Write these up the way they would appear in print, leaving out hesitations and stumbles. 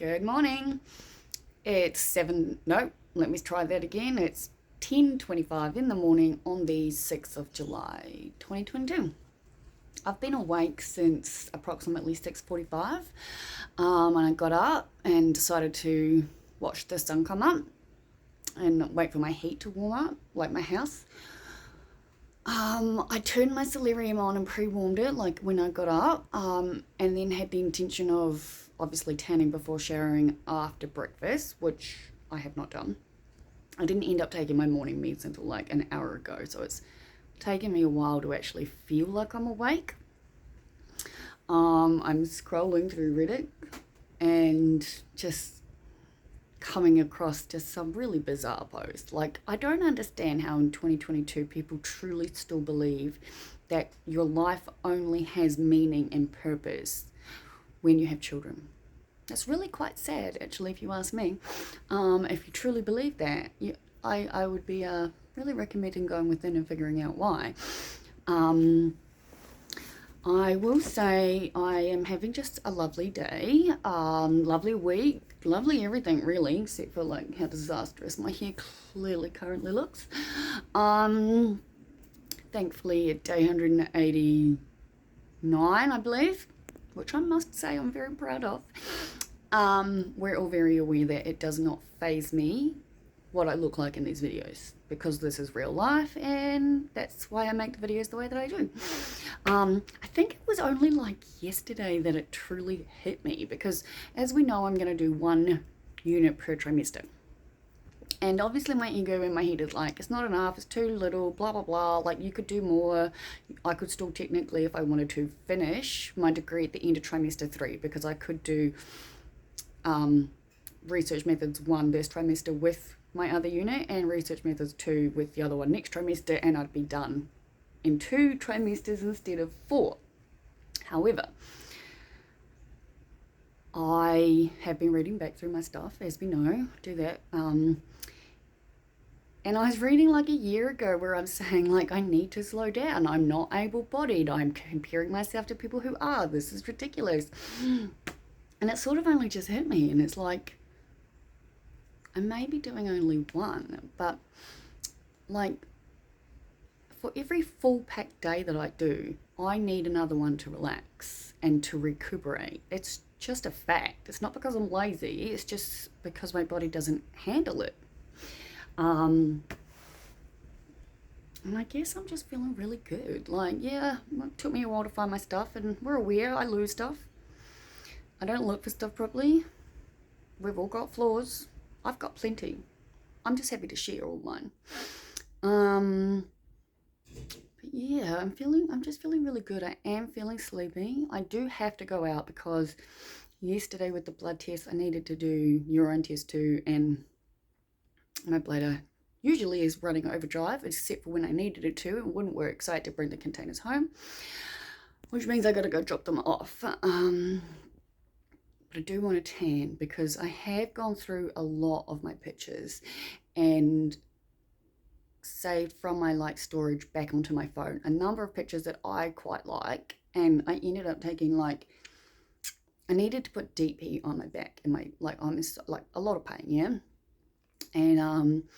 Good morning. It's 7, no, let me try that again. It's 10:25 in the morning on the 6th of July, 2022. I've been awake since approximately 6:45. And I got up and decided to watch the sun come up and wait for my heat to warm up, like my house. I turned my solarium on and pre-warmed it like when I got up, and then had the intention of obviously tanning before showering after breakfast, which I have not done. I didn't end up taking my morning meds until like an hour ago, so it's taken me a while to actually feel like I'm awake. I'm scrolling through Reddit and just coming across just some really bizarre posts. Like, I don't understand how in 2022 people truly still believe that your life only has meaning and purpose when you have children. That's really quite sad, actually, if you ask me. If you truly believe that, I would be really recommending going within and figuring out why. I will say I am having just a lovely day, lovely week, lovely everything really, except for like how disastrous my hair clearly currently looks. Thankfully at day 189, I believe, which I must say I'm very proud of. We're all very aware that it does not faze me what I look like in these videos, because this is real life and that's why I make the videos the way that I do. I think it was only like yesterday that it truly hit me, because as we know, I'm going to do 1 unit per trimester. And obviously my ego in my head is like, it's not enough, it's too little, blah, blah, blah. Like, you could do more. I could still technically, if I wanted to, finish my degree at the end of trimester 3, because I could do research methods 1 this trimester with my other unit, and research methods 2 with the other one next trimester, and I'd be done in 2 trimesters instead of 4. However, I have been reading back through my stuff, as we know, do that. And I was reading like a year ago where I'm saying like, I need to slow down. I'm not able-bodied. I'm comparing myself to people who are. This is ridiculous. And it sort of only just hit me, and it's like, I may be doing only 1, but like, for every full packed day that I do, I need another one to relax and to recuperate. It's just a fact. It's not because I'm lazy, it's just because my body doesn't handle it. And I guess I'm just feeling really good. Like, yeah, it took me a while to find my stuff, and we're aware I lose stuff. I don't look for stuff properly. We've all got flaws. I've got plenty. I'm just happy to share all mine. But yeah, I'm just feeling really good. I am feeling sleepy. I do have to go out because yesterday with the blood test, I needed to do urine test too, and my bladder usually is running overdrive, except for when I needed it to. It wouldn't work, so I had to bring the containers home, which means I got to go drop them off. But I do want to tan, because I have gone through a lot of my pictures and saved from my like storage back onto my phone a number of pictures that I quite like, and I ended up taking like, I needed to put DP on my back, and my I'm in like a lot of pain, yeah, and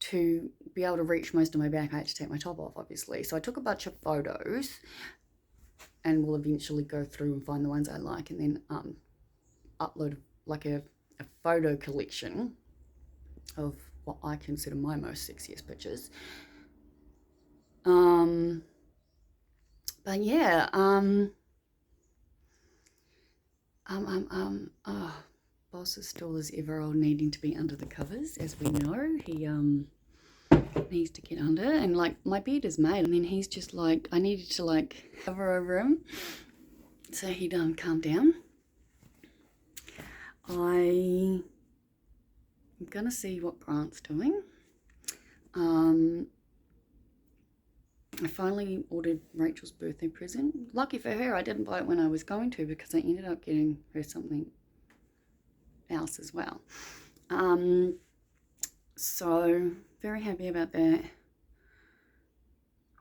to be able to reach most of my back, I had to take my top off, obviously. So I took a bunch of photos, and will eventually go through and find the ones I like, and then upload like a photo collection of what I consider my most sexiest pictures. But yeah, boss is still as ever old, needing to be under the covers, as we know. He needs to get under, and like, my bed is made, and then he's just like, I needed to like cover over him so he'd calm down. I'm gonna see what Grant's doing. I finally ordered Rachel's birthday present. Lucky for her, I didn't buy it when I was going to, because I ended up getting her something else as well. So very happy about that.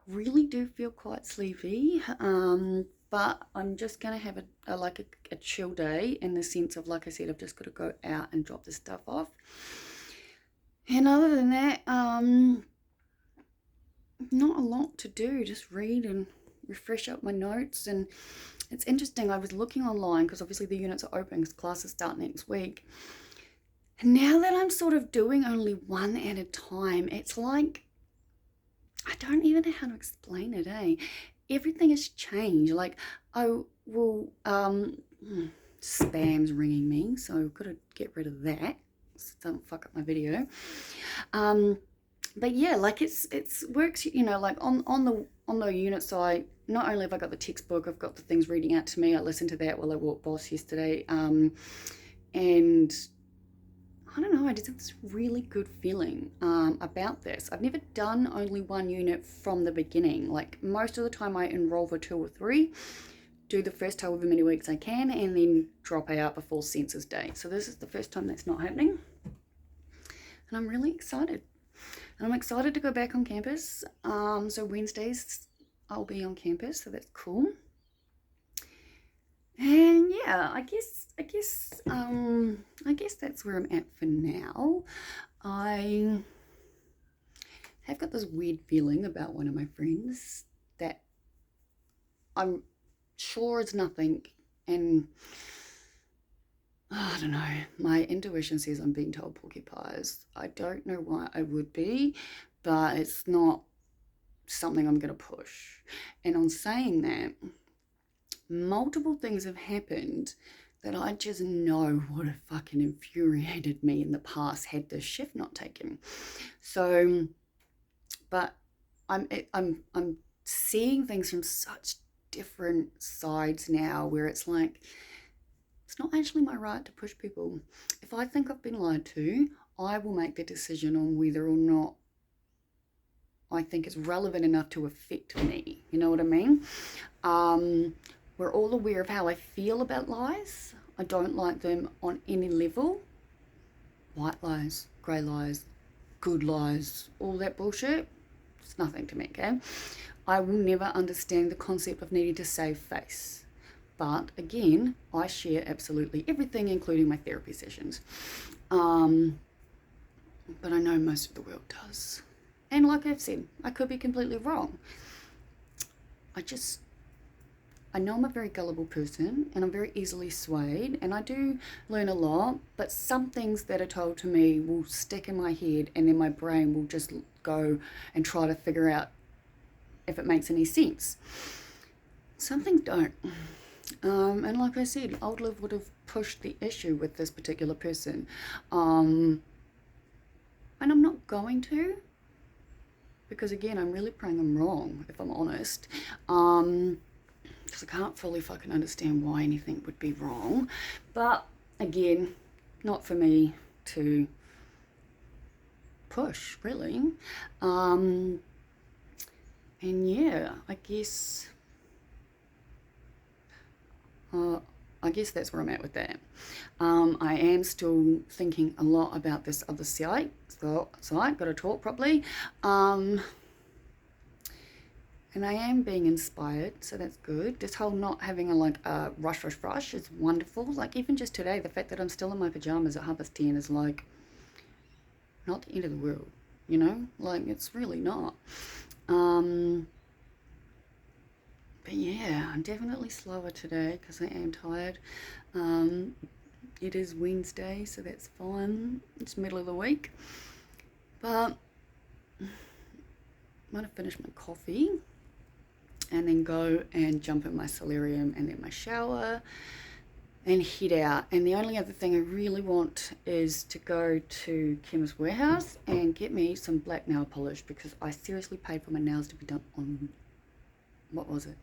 Really do feel quite sleepy. but I'm just gonna have a chill day, in the sense of, like I said, I've just got to go out and drop the stuff off. And other than that, not a lot to do, just read and refresh up my notes. And it's interesting, I was looking online because obviously the units are open because classes start next week. And now that I'm sort of doing only one at a time, it's like, I don't even know how to explain it, eh? Everything has changed. Like, I will, spam's ringing me, so I've got to get rid of that so don't fuck up my video. But yeah, like it's works, you know, like on the unit side. Not only have I got the textbook, I've got the things reading out to me. I listened to that while I walked Boss yesterday, and I don't know, I just have this really good feeling about this. I've never done only one unit from the beginning. Like, most of the time I enroll for 2 or 3, do the first however many weeks I can, and then drop out before census day. So this is the first time that's not happening, and I'm really excited. And I'm excited to go back on campus. So Wednesdays I'll be on campus, so that's cool. And yeah, I guess that's where I'm at for now. I have got this weird feeling about one of my friends that I'm sure is nothing, and I don't know, my intuition says I'm being told porcupines. I don't know why I would be, but it's not something I'm going to push. And on saying that, multiple things have happened that I just know would have fucking infuriated me in the past had this shift not taken. So, but I'm seeing things from such different sides now, where it's like, it's not actually my right to push people. If I think I've been lied to, I will make the decision on whether or not I think it's relevant enough to affect me. You know what I mean? We're all aware of how I feel about lies. I don't like them on any level. White lies, grey lies, good lies, all that bullshit. It's nothing to me, okay? I will never understand the concept of needing to save face. But again, I share absolutely everything, including my therapy sessions. But I know most of the world does. And like I've said, I could be completely wrong. I know I'm a very gullible person, and I'm very easily swayed, and I do learn a lot, but some things that are told to me will stick in my head, and then my brain will just go and try to figure out if it makes any sense. Some things don't. And like I said, old Liv would have pushed the issue with this particular person. And I'm not going to, because again, I'm really praying I'm wrong, if I'm honest. Because I can't fully fucking understand why anything would be wrong. But again, not for me to push, really. And yeah, I guess that's where I'm at with that. I am still thinking a lot about this other site. Got to talk properly. And I am being inspired, so that's good. This whole not having a rush is wonderful. Like, even just today, the fact that I'm still in my pajamas at 10:30 is like, not the end of the world, you know? Like, it's really not. But yeah, I'm definitely slower today because I am tired. It is Wednesday, so that's fine. It's middle of the week. But I'm going to finish my coffee and then go and jump in my solarium and then my shower and head out. And the only other thing I really want is to go to Chemist Warehouse and get me some black nail polish, because I seriously paid for my nails to be done on, what was it,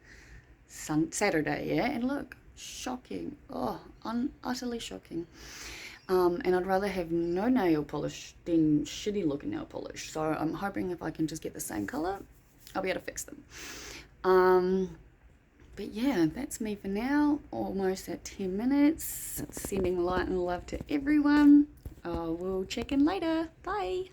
Saturday, yeah? And look, shocking. Oh, utterly shocking. And I'd rather have no nail polish than shitty looking nail polish. So I'm hoping if I can just get the same colour, I'll be able to fix them. But yeah, that's me for now. Almost at 10 minutes. Sending light and love to everyone. We'll check in later. Bye.